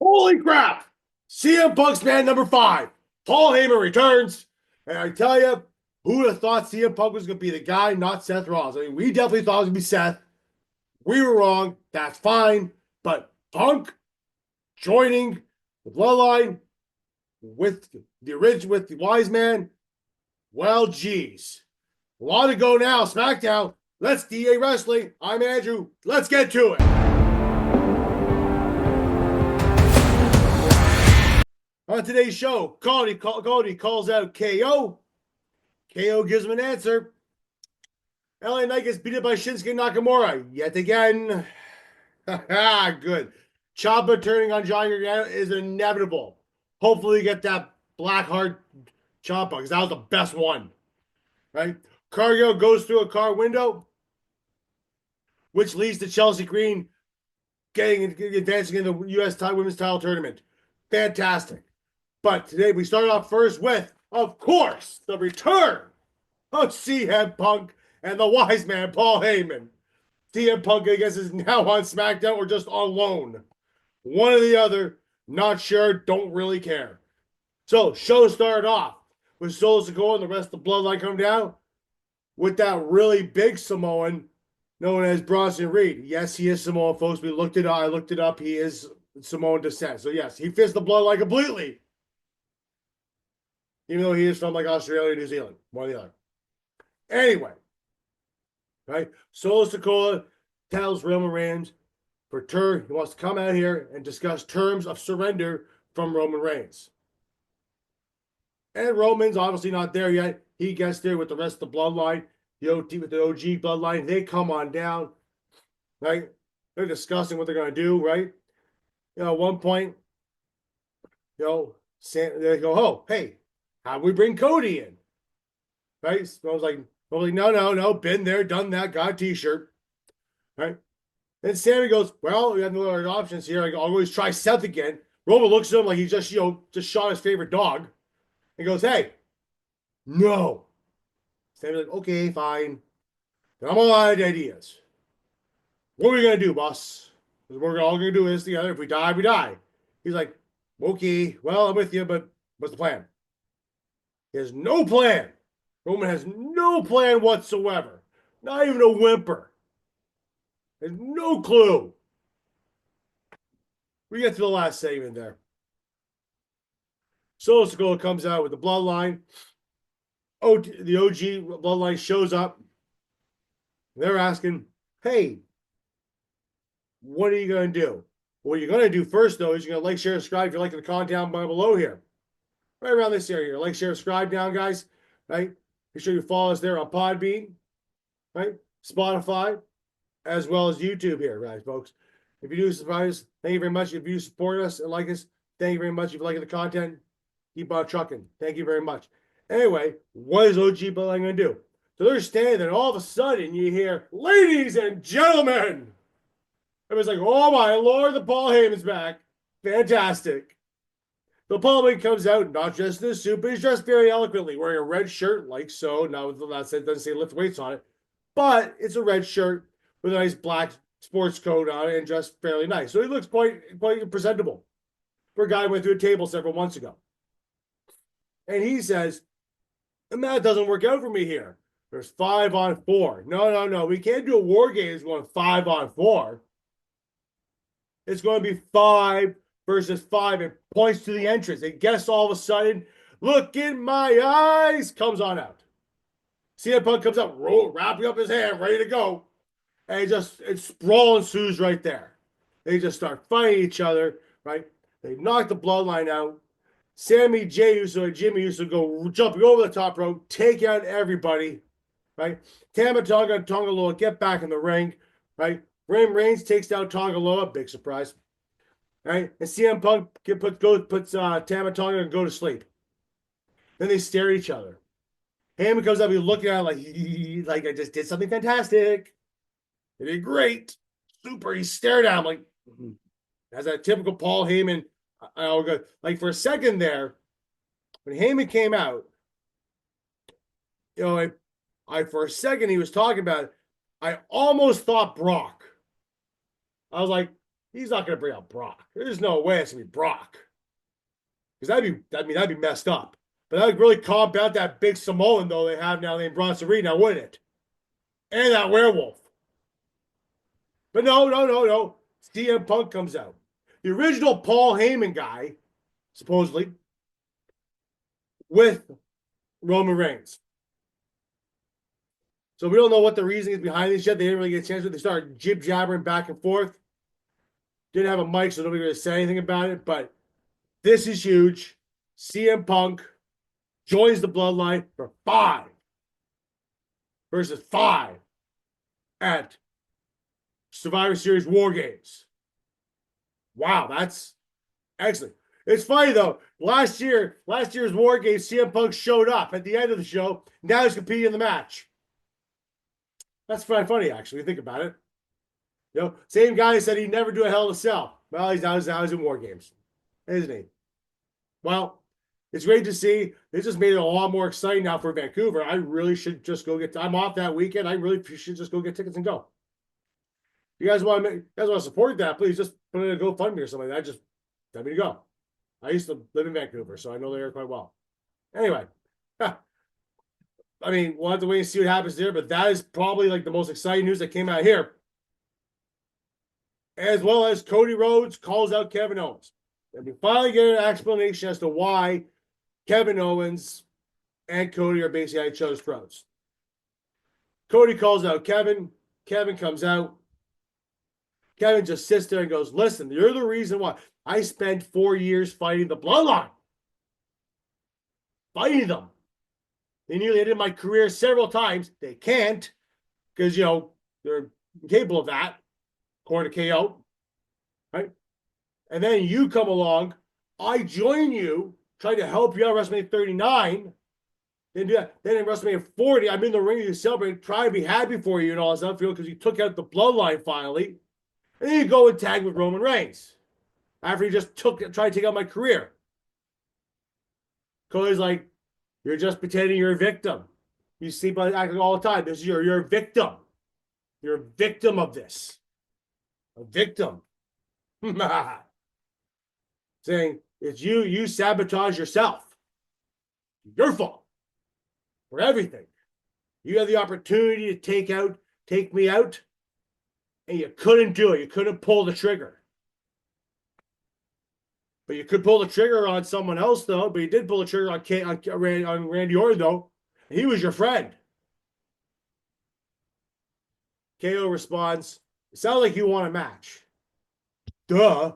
Holy crap! CM Punk's man number 5. Paul Heyman returns. And I tell you, who would have thought CM Punk was going to be the guy, not Seth Rollins? I mean, we definitely thought it was going to be Seth. We were wrong. That's fine. But Punk joining the Bloodline with the original, with the Wiseman. Well, geez. A lot to go now. Smackdown. Let's DA Wrestling. I'm Andrew. Let's get to it. On today's show, Cody calls out KO. KO gives him an answer. LA Knight gets beat up by Shinsuke Nakamura yet again. Good. Ciampa turning on Johnny Gargano is inevitable. Hopefully, you get that black heart Ciampa because that was the best one. Right? Cargill goes through a car window, which leads to Chelsea Green advancing in the U.S. Women's title tournament. Fantastic. But today we start off first with, of course, the return of CM Punk and the wise man, Paul Heyman. CM Punk, I guess, is now on SmackDown or just on loan. One or the other, not sure, don't really care. So, show started off with Solo Sikoa and the rest of the Bloodline come down with that really big Samoan known as Bronson Reed. Yes, he is Samoan, folks. I looked it up. He is Samoan descent. So, yes, he fits the Bloodline completely. Even though he is from like Australia or New Zealand, one or the other. Anyway, right? Solo Sikoa tells Roman Reigns he wants to come out here and discuss terms of surrender from Roman Reigns. And Roman's obviously not there yet. He gets there with the rest of the Bloodline, with the OG Bloodline. They come on down, right? They're discussing what they're going to do, right? At one point, they go, oh, hey, how do we bring Cody in? Right? So I was like, no, been there, done that, got a t-shirt. Right? Then Sammy goes, well, we have no other options here. I'll always try Seth again. Roman looks at him like he just shot his favorite dog. And goes, hey, no. Sammy's like, okay, fine. Then I'm all out of ideas. What are we going to do, boss? We're all going to do this together. If we die, we die. He's like, okay, well, I'm with you, but what's the plan? He has no plan. Roman has no plan whatsoever. Not even a whimper. There's no clue. We get to the last segment there. Solo Sikoa comes out with the Bloodline. The OG Bloodline shows up. They're asking, hey, what are you going to do? What you're going to do first, though, is you're going to like, share, subscribe if you're liking the content down below here. Right around this area. Like, share, subscribe down, guys. Right? Make sure you follow us there on Podbean, right? Spotify, as well as YouTube here, right, folks? If you do subscribe us, thank you very much. If you support us and like us, thank you very much. If you like the content, keep on trucking. Thank you very much. Anyway, what is OG Bloodline going to do? So they're standing there, and all of a sudden you hear, ladies and gentlemen. Everybody's like, oh my Lord, the Paul Heyman's back. Fantastic. So Paul Heyman comes out, not just in a suit, but he's dressed very eloquently, wearing a red shirt, like so. Now, it doesn't say lift weights on it, but it's a red shirt with a nice black sports coat on it and dressed fairly nice. So he looks quite presentable for a guy who went through a table several months ago. And he says, and that doesn't work out for me here. There's 5 on 4. No. We can't do a war game that's going 5 on 4. It's going to be 5 versus 5. It points to the entrance. And guess all of a sudden, look in my eyes, comes on out. CM Punk comes up, wrapping up his hand, ready to go. And it's sprawl ensues right there. They just start fighting each other, right? They knock the Bloodline out. Sammy, Jey Uso, and Jimmy Uso go jumping over the top rope, take out everybody, right? Tama Tonga and Tonga Loa get back in the ring, right? Roman Reigns takes down Tonga Loa, big surprise. Right? And CM Punk puts Tama Tonga and go to sleep. Then they stare at each other. Heyman comes up, he's looking at him like I just did something fantastic. They did great. Super. He stared at him like, as that typical Paul Heyman. Like for a second there, when Heyman came out, I for a second he was talking about it, I almost thought Brock. I was like, he's not going to bring out Brock. There's no way it's going to be Brock. Because that'd be messed up. But that would really compound that big Samoan, though, they have now named Bronson Reed now, wouldn't it? And that werewolf. But no. CM Punk comes out. The original Paul Heyman guy, supposedly, with Roman Reigns. So we don't know what the reasoning is behind this yet. They didn't really get a chance to. They started jib-jabbering back and forth. Didn't have a mic, so nobody really said anything about it. But this is huge. CM Punk joins the Bloodline for 5 versus 5 at Survivor Series War Games. Wow, that's excellent. It's funny though. Last year's War Games, CM Punk showed up at the end of the show. Now he's competing in the match. That's funny, actually. Think about it. You know, same guy said he'd never do a Hell in a Cell. Well, he's in War Games, isn't he? Well, it's great to see. They just made it a lot more exciting now for Vancouver. I really should just go get. I'm off that weekend. I really should just go get tickets and go. If you guys want to support that, please just put in a GoFundMe or something like that. Just tell me to go. I used to live in Vancouver, so I know the area quite well. Anyway, I mean, we'll have to wait and see what happens there, but that is probably like the most exciting news that came out here. As well as Cody Rhodes calls out Kevin Owens. And we finally get an explanation as to why Kevin Owens and Cody are basically at each other's throats. Cody calls out Kevin. Kevin comes out. Kevin just sits there and goes, listen, you're the reason why I spent 4 years fighting the Bloodline. Fighting them. They nearly ended my career several times. They can't because, you know, they're capable of that, according to KO. Right? And then you come along. I join you, try to help you out at WrestleMania 39. Then do that. Then in WrestleMania 40, I'm in the ring to celebrate, try to be happy for you and all that stuff, because you took out the Bloodline finally. And then you go and tag with Roman Reigns after you just tried to take out my career. Cody's like, you're just pretending you're a victim. You see by acting all the time. You're a victim. You're a victim of this. A victim. Saying it's you sabotage yourself. Your fault for everything. You had the opportunity to take me out, and you couldn't do it. You couldn't pull the trigger. But you could pull the trigger on someone else, though. But you did pull the trigger on Randy Orton, though. And he was your friend. KO responds, it sounds like you want a match. Duh.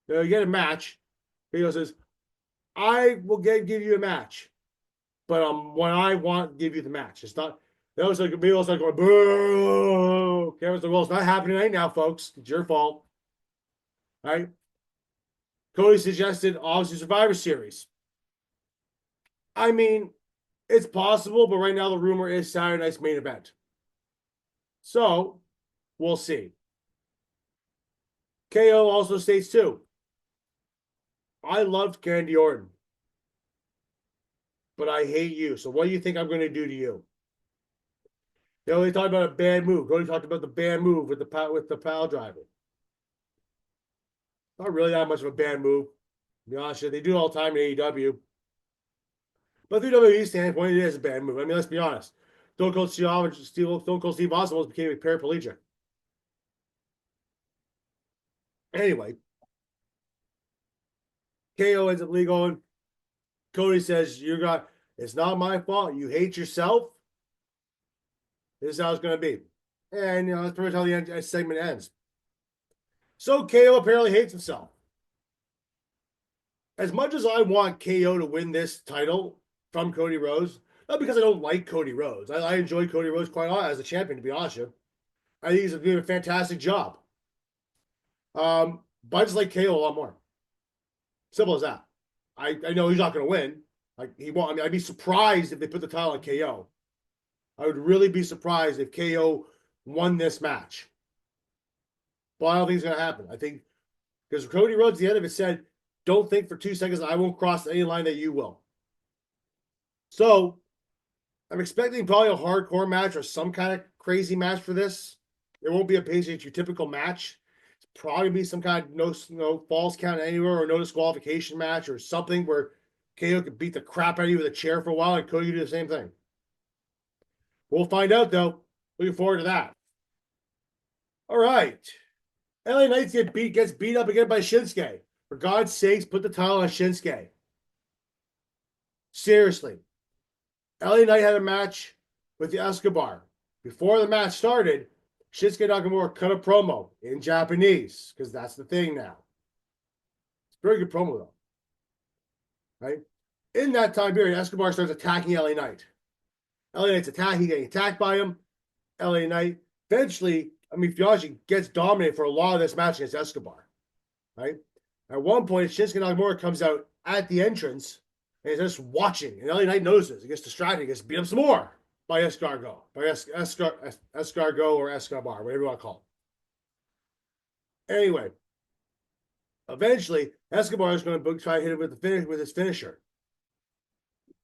You get a match. KO says, I will give you a match. But when I want to give you the match. It's not, that was like, Bill was like going, boo. Kevin's like, well, it's not happening right now, folks. It's your fault. Right? Cody suggested obviously Survivor Series. I mean, it's possible, but right now the rumor is Saturday night's main event. So, we'll see. KO also states too, I loved Randy Orton, but I hate you. So what do you think I'm going to do to you? You know, they talked about a bad move. Cody talked about the bad move with the pile driver. Not really that much of a bad move. To be honest with you, they do it all the time in AEW. But the WWE standpoint, it is a bad move. I mean, let's be honest. Stone Cold Steve Austin almost became a paraplegic. Anyway, KO ends up going. Cody says, it's not my fault. You hate yourself. This is how it's going to be. And, you know, that's pretty much how the segment ends. So KO apparently hates himself. As much as I want KO to win this title from Cody Rhodes, not because I don't like Cody Rhodes. I enjoy Cody Rhodes quite a lot as a champion, to be honest with you. I think he's doing a fantastic job. But I just like KO a lot more. Simple as that. I know he's not going to win. I'd be surprised if they put the title on KO. I would really be surprised if KO won this match. But I don't think it's going to happen. I think because Cody Rhodes at the end of it said, don't think for 2 seconds I won't cross any line that you will. So I'm expecting probably a hardcore match or some kind of crazy match for this. It won't be a basically your typical match. It's probably be some kind of no falls count anywhere or no disqualification match or something where KO could beat the crap out of you with a chair for a while and Cody could do the same thing. We'll find out though. Looking forward to that. All right. LA Knight gets beat up again by Shinsuke. For God's sakes, put the title on Shinsuke. Seriously. LA Knight had a match with the Escobar. Before the match started, Shinsuke Nakamura cut a promo in Japanese, because that's the thing now. It's a very good promo, though. Right? In that time period, Escobar starts attacking LA Knight. LA Knight's getting attacked by him. LA Knight eventually, Fiyashi gets dominated for a lot of this match against Escobar. Right? At one point, Shinsuke Nakamura comes out at the entrance and he's just watching. And LA Knight knows this. He gets distracted. He gets beat up some more by Escargo. By Escargo or Escobar, whatever you want to call it. Anyway, eventually, Escobar is going to try to hit him with his finisher.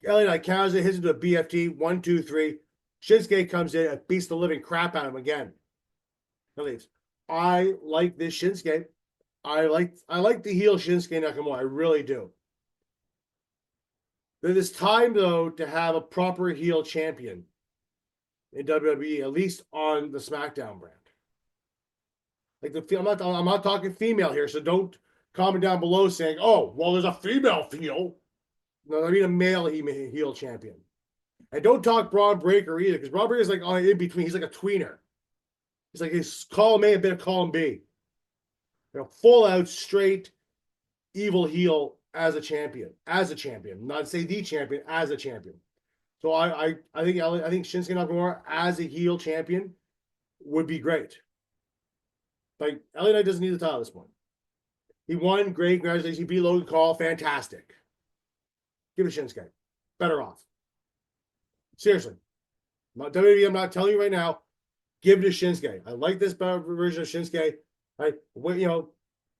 LA Knight counters it, hits him to a BFT. 1, 2, 3. Shinsuke comes in and beats the living crap out of him again. He leaves. I like this Shinsuke. I like the heel Shinsuke Nakamura. I really do. It is time, though, to have a proper heel champion in WWE, at least on the Smackdown brand. I'm not talking female here, so don't comment down below saying, "Oh, well, there's a female heel." No, I mean a male heel champion. And don't talk Braun Breaker either, because Braun Breaker is like in between. He's like a tweener. He's like his column A and a bit of column B. Full out, straight, evil heel as a champion. Not to say the champion, as a champion. So I think Shinsuke Nakamura as a heel champion would be great. Like, LA Knight doesn't need the title at this point. He won, great, congratulations. He beat Logan Paul, fantastic. Give it to Shinsuke. Better off. Seriously. WWE, I'm not telling you right now. Give it to Shinsuke. I like this version of Shinsuke.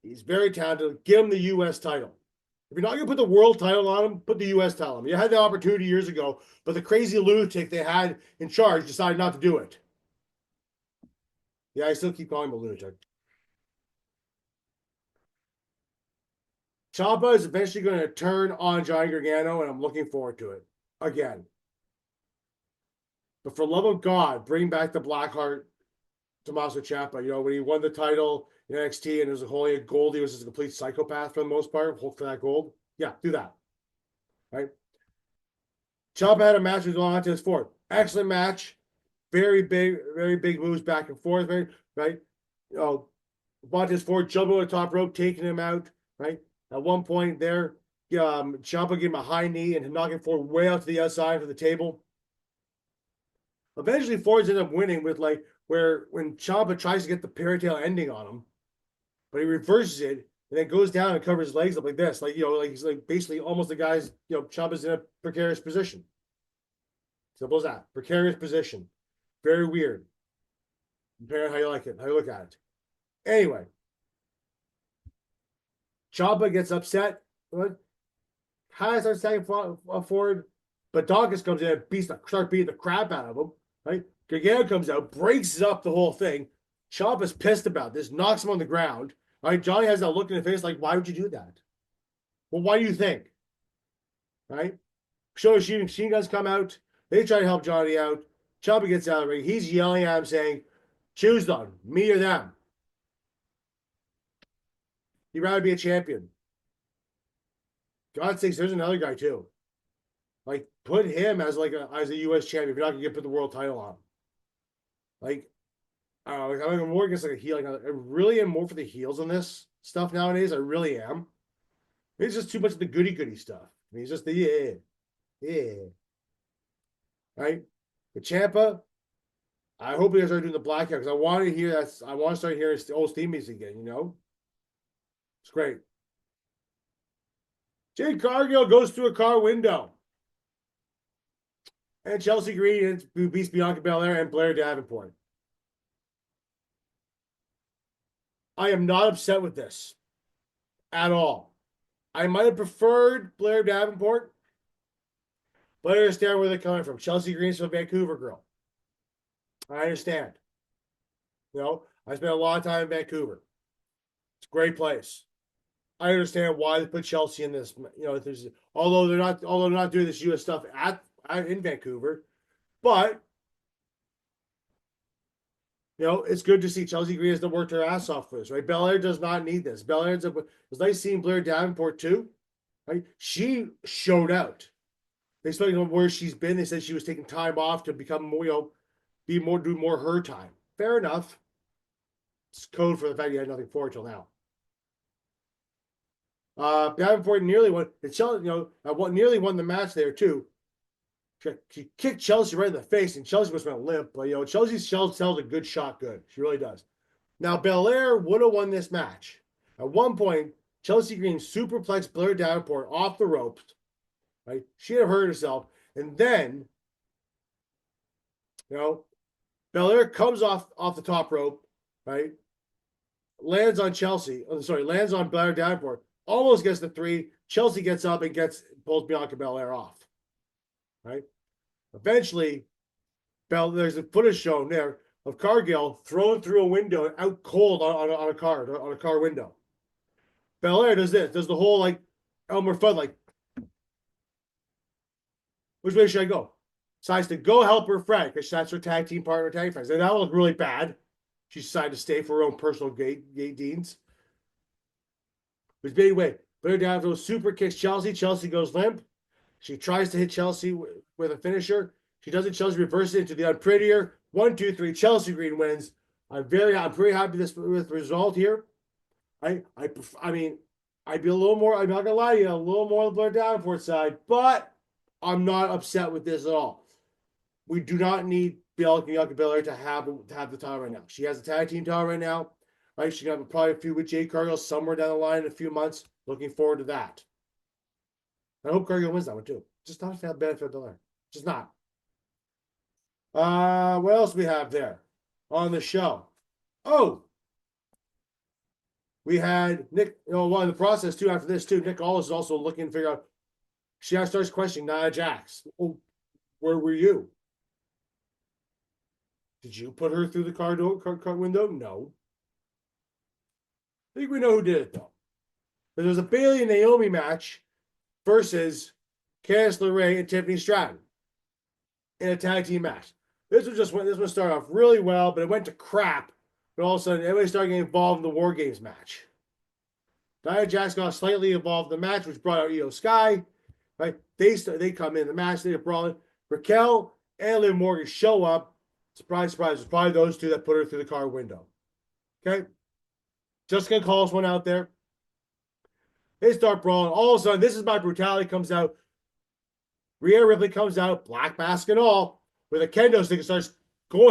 He's very talented. Give him the U.S. title. If you're not going to put the world title on him, put the U.S. title on him. You had the opportunity years ago, but the crazy lunatic they had in charge decided not to do it. Yeah, I still keep calling him a lunatic. Ciampa is eventually going to turn on Johnny Gargano, and I'm looking forward to it again. But for love of God, bring back the Blackheart Tommaso Ciampa. When he won the title in NXT and it was a gold, he was just a complete psychopath for the most part. Hope for that gold. Yeah, do that. Right? Ciampa had a match with Montez Ford. Excellent match. Very big moves back and forth. Right? Montez Ford jumping over the top rope, taking him out. Right? At one point there, Ciampa gave him a high knee and knocking Ford way out to the outside for the table. Eventually, Ford's ended up winning with where when Ciampa tries to get the fairy tale ending on him, but he reverses it and then goes down and covers his legs up like this, he's basically almost the guy's, Ciampa's in a precarious position. Simple as that. Precarious position. Very weird. Depending on how you like it, how you look at it. Anyway, Ciampa gets upset. Has starts attacking Ford, but Dawkins comes in and starts beating the crap out of him. Right? Gargano comes out, breaks up the whole thing. Ciampa's pissed about this, knocks him on the ground. Right? Johnny has that look in the face like, why would you do that? Well, why do you think? Right? Show machine guns come out. They try to help Johnny out. Ciampa gets out of the ring. He's yelling at him saying, choose them, me or them. He'd rather be a champion. God's sakes, there's another guy too. Put him as as a U.S. champion if you're not going to put the world title on. I'm more against a heel. I really am more for the heels on this stuff nowadays. I really am. It's just too much of the goody stuff. It's just the yeah. Right? The Ciampa, I hope you guys are doing the blackout because I want to hear that. I want to start hearing old Steve music again. It's great. Jade Cargill goes through a car window. And Chelsea Green beats Bianca Belair and Blair Davenport. I am not upset with this at all. I might have preferred Blair Davenport, but I understand where they're coming from. Chelsea Green's a Vancouver girl. I understand. You know, I spent a lot of time in Vancouver. It's a great place. I understand why they put Chelsea in this. You know, there's although they're not doing this U.S. stuff in Vancouver, but you know, it's good to see Chelsea Green has to work her ass off for this, right? Belair does not need this. Belair ends up with, it was nice seeing Blair Davenport too, right? She showed out. They spoke on where she's been. They said she was taking time off to become more, you know, do more her time. Fair enough. It's code for the fact you had nothing for it till now. Davenport nearly won. Chelsea, you know, nearly won the match there too. She kicked Chelsea right in the face, and Chelsea was going to limp. But, you know, Chelsea tells a good shot good. She really does. Now, Belair would have won this match. At one point, Chelsea Green superplexed Blair Davenport off the ropes. Right? She'd have hurt herself. And then, you know, Belair comes off the top rope, right? Lands on lands on Blair Davenport. Almost gets the 3. Chelsea gets up and pulls Bianca Belair off. Right? Eventually, there's a footage shown there of Cargill thrown through a window out cold on a car window. Belair does the whole like Elmer Fudd, like, which way should I go? Decides to go help her friend because that's her tag team partner, tag friends. And that looked really bad. She decided to stay for her own personal gains. But anyway, Blair Davenport super kicks Chelsea. Chelsea goes limp. She tries to hit Chelsea with a finisher. She doesn't. Chelsea reverses it into the unprettier. 1, 2, 3. Chelsea Green wins. I'm very happy with the result here. I mean, I'd be a little more. I'm not gonna lie to you, a little more on the Blair Davenport side, but I'm not upset with this at all. We do not need Bianca Belair to have the title right now. She has a tag team title right now. Right, she's gonna have probably a feud with Jade Cargill somewhere down the line in a few months. Looking forward to that. I hope Cargill wins that one too. Just not a benefit of Belair. Just not. What else we have there on the show? Oh, we had Nick. You know, in the process too. After this too, Nick Aldis is also looking to figure out. She starts questioning Nia Jax. Oh, where were you? Did you put her through the car window? No. I think we know who did it though. There was a Bayley and Naomi match versus Candice LeRae and Tiffany Stratton in a tag team match. This one started off really well, but it went to crap. But all of a sudden, everybody started getting involved in the War Games match. Nia Jax got slightly involved in the match, which brought out Io Sky. Right? They come in the match, they get brawling. Raquel and Liv Morgan show up. Surprise, surprise. It's probably those two that put her through the car window. Okay? Just gonna call us one out there. They start brawling. All of a sudden, This Is My Brutality comes out. Rhea Ripley comes out, black mask and all, with a kendo stick and starts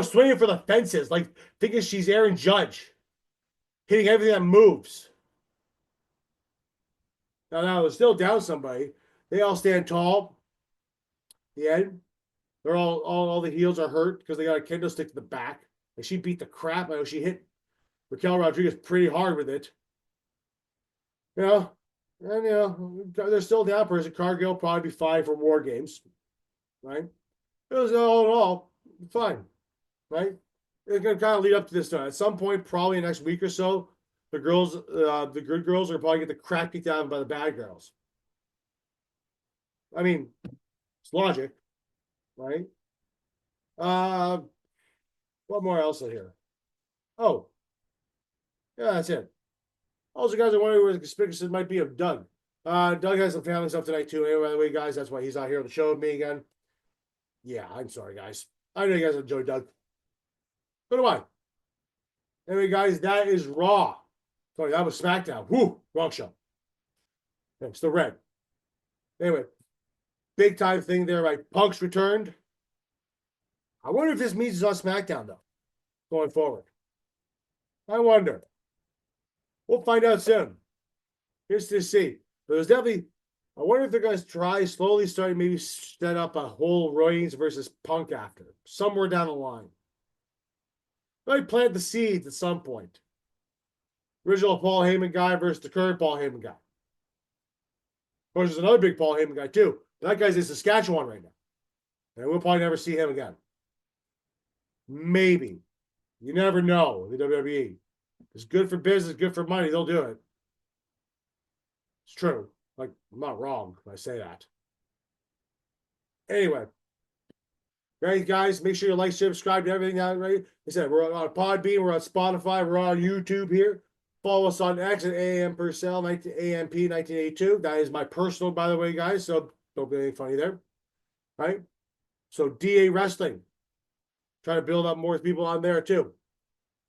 swinging for the fences, like thinking she's Aaron Judge, hitting everything that moves. Now, it's still down somebody. They all stand tall. The end. They're all the heels are hurt because they got a kendo stick to the back. And she beat the crap out. She hit Raquel Rodriguez pretty hard with it. You know, and you know, they're still down for it. Cargill probably be fine for War Games. Right? It was all in all fine. Right? It's gonna kind of lead up to this time. At some point, probably next week or so, the good girls are probably get the crap kicked out of them by the bad girls. I mean, it's logic, right? What more else in here? Oh, yeah, that's it. Also, guys, I wonder where the conspicuous might be of Doug. Doug has some family stuff tonight too. Anyway, by the way, guys, that's why he's not here on the show with me again. Yeah, I'm sorry, guys. I know you guys enjoy Doug. So do I. Anyway, guys, that is Raw. Sorry, that was SmackDown. Whew, wrong show. Okay, still red. Anyway, big time thing there, right? Punk's returned. I wonder if this means he's on SmackDown, though, going forward. I wonder. We'll find out soon. Here's to see. But there's definitely, I wonder if they're going to try slowly starting maybe set up a whole Reigns versus Punk after, somewhere down the line. Might plant the seeds at some point. Original Paul Heyman guy versus the current Paul Heyman guy. Of course, there's another big Paul Heyman guy, too. That guy's in Saskatchewan right now. And we'll probably never see him again. Maybe. You never know the WWE. It's good for business, good for money. They'll do it. It's true. Like, I'm not wrong when I say that. Anyway. Right, guys, make sure you like, subscribe to everything out, right? Like I said, we're on Podbean, we're on Spotify, we're on YouTube here. Follow us on X at AM Purcell, AMP 1982. That is my personal, by the way, guys. So don't be anything funny there. Right? So DA Wrestling. Try to build up more people on there too.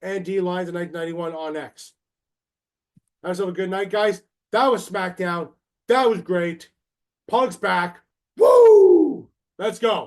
And D Lines in 1991 on X. Have yourself a good night, guys. That was Smackdown. That was great. Punk's back. Woo! Let's go.